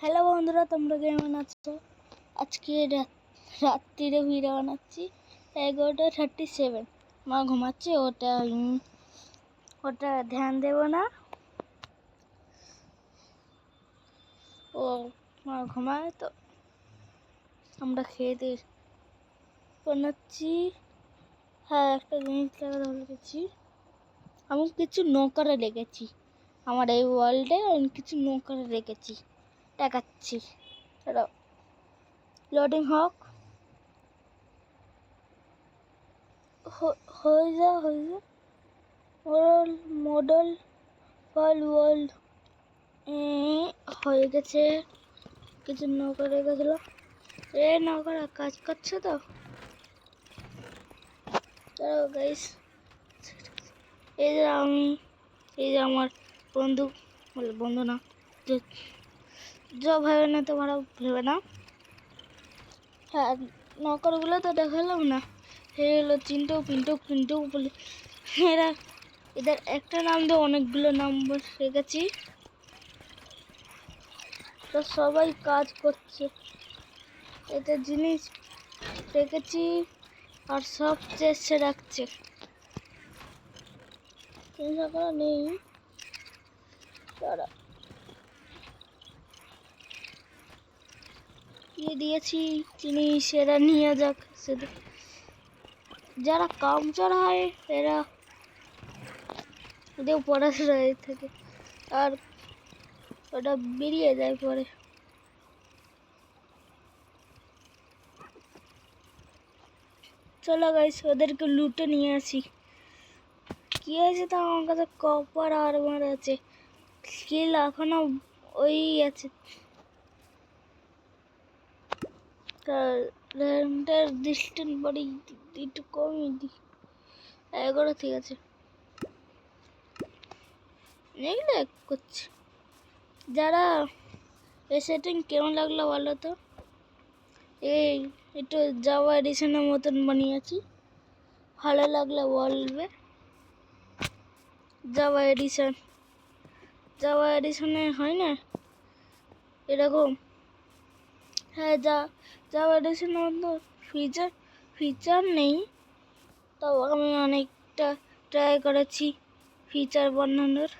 Hello বন্ধুরা, তোমরা কেমন আছো? আজকে রাত্রিরে ভিডিও বানাচ্ছি। 11:37 মা ঘুমাচ্ছে, ওটা ধ্যান দেব না। ও মা ঘুমায় তো আমরা খেয়ে দিয়ে বানাচ্ছি। হ্যাঁ, একটা জিনিস লেগেছি, আমি কিছু নৌকারে লেগেছি। আমার এই ওয়ার্ল্ডে আমি কিছু নৌকারে রেখেছি, দেখাচ্ছি। লোডিং হোক, হয়ে যা মডেল ওয়ার্ল্ড হয়ে গেছে। কিছু নৌকা রেখেছিল, নৌকারা কাজ করছে তো গাইস। এই যে আমার বন্ধু, বন্ধু না, ভেবে না, তোমরা ভেবে না। হ্যাঁ, নৌকারগুলো তো দেখালাম না, হলো চিন্টু বলে। এদের একটা নাম দিয়ে অনেকগুলো নাম রেখেছি, তো সবাই কাজ করছে। এতে জিনিস রেখেছি আর সব চেষ্টা রাখছে। চিন্তা করা নেই, তারা দিয়ে দিয়েছি জিনিস, এরা নিয়ে যাক। শুধু যারা কামচার হয় এরা ওদের পড়াশোনা থাকে, আর ওটা বেরিয়ে যায় পরে। চলো গাইস, ওদেরকে লুটে নিয়ে আসি। কি হয়েছে তো, আমার কাছে কপার আর্মার আছে, স্কিল এখনো ওই আছে। ডিস্টেন্স বডি একটু কমই দিই, 11 ঠিক আছে। এগুলো করছি। যারা এই সেটিং কেমন লাগলো বলো তো? এই একটু জাভা এডিশনের মতন বানিয়েছি, ভালো লাগলে বলবে। জাভা এডিশনে হয় না এরকম? হ্যাঁ, জাভা এডিশনের মতো ফিচার নেই, তাও আমি অনেকটা ট্রাই করেছি ফিচার বানানোর।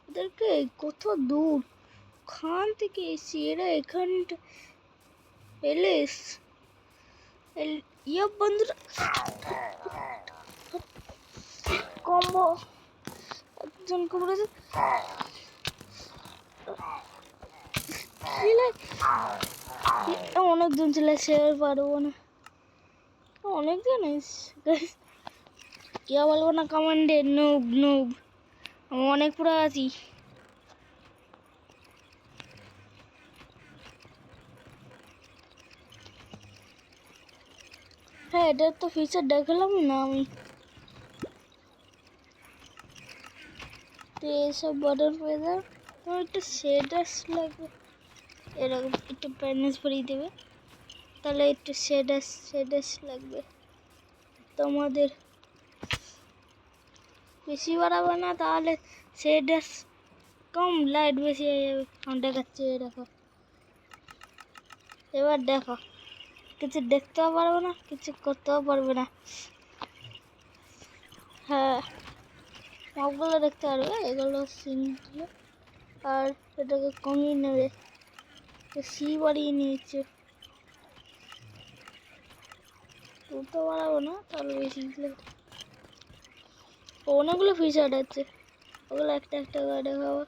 ওদেরকে কত দূর খান থেকে এসে এরা এখানটা এলে বন্ধুরা কম্বো একজন করেছে। অনেকজন ছিল, সে পারবো না, অনেকজন কে বলবো না কমান্ডে নুব আমি অনেক পুরো আছি। হ্যাঁ, এটার তো ফিচার দেখালাম না আমি। তো এইসব বর্ডার পেয়ে যাও, তোমার একটু শেডার্স লাগবে, এরকম একটু প্যানেস ভরিয়ে দেবে, তাহলে একটু শেডার্স লাগবে। তোমাদের বেশি বাড়াবে না, তাহলে শেডার্স কম, লাইট বেশি হয়ে যাবে। আমি দেখাচ্ছি, দেখো এবার দেখো, কিছু দেখতেও পারবে না, কিছু করতেও পারবে না। হ্যাঁ, সবগুলো দেখতে পারবে, এগুলো সিনগুলো, আর এটাকে কমিয়ে নেবে, সি বাড়িয়ে নিয়েছে। তুলতে পারবো না, তাহলে বেশি অনেকগুলো ফিচার আছে, ওগুলো একটা একটা করে দেখাবো।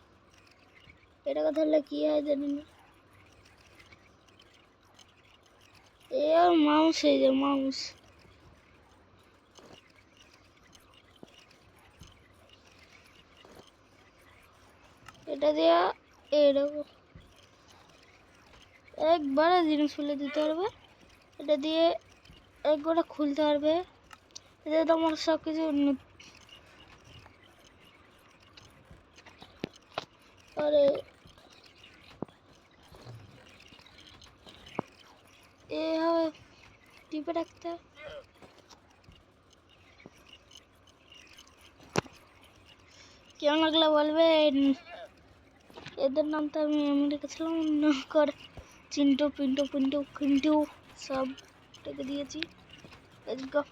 এটাকে ধরলে কি হয় জানি না। এ মাউস, এই যে মাউস, এটা দেওয়া এরকম একবারে জিনিস খুলে দিতে পারবে, এটা দিয়ে একবারে খুলতে পারবে। এটা তোমার সব কিছু আরে এভাবে টিপে রাখতে, কেমন লাগলো বলবেন। এদের নাম তো আমি এমনি রেখেছিলাম নকর, চিন্টু পিন্টু পিন্টু কিন্টু সব রেখে দিয়েছি। Let's go.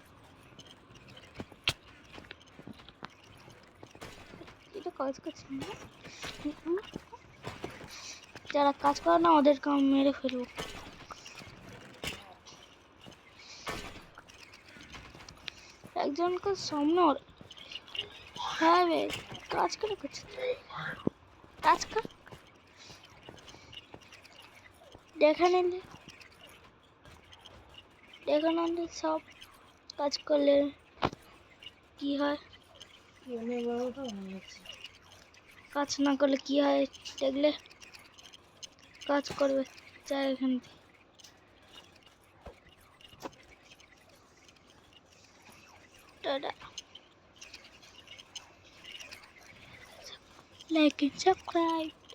এটা কাজ করছে না, যারা কাজ করে না ওদেরকে আমি মেরে ফেলবো। একজনকে সামনে হ্যাঁ বে, কাজ করে করছে, কাজ কর দেখা নিলে, দেখা নিলে সব কাজ করলে কি হয়, কাজ না করলে কি হয় দেখলে কাজ করবে চাই এখান থেকে। Tata, like and subscribe.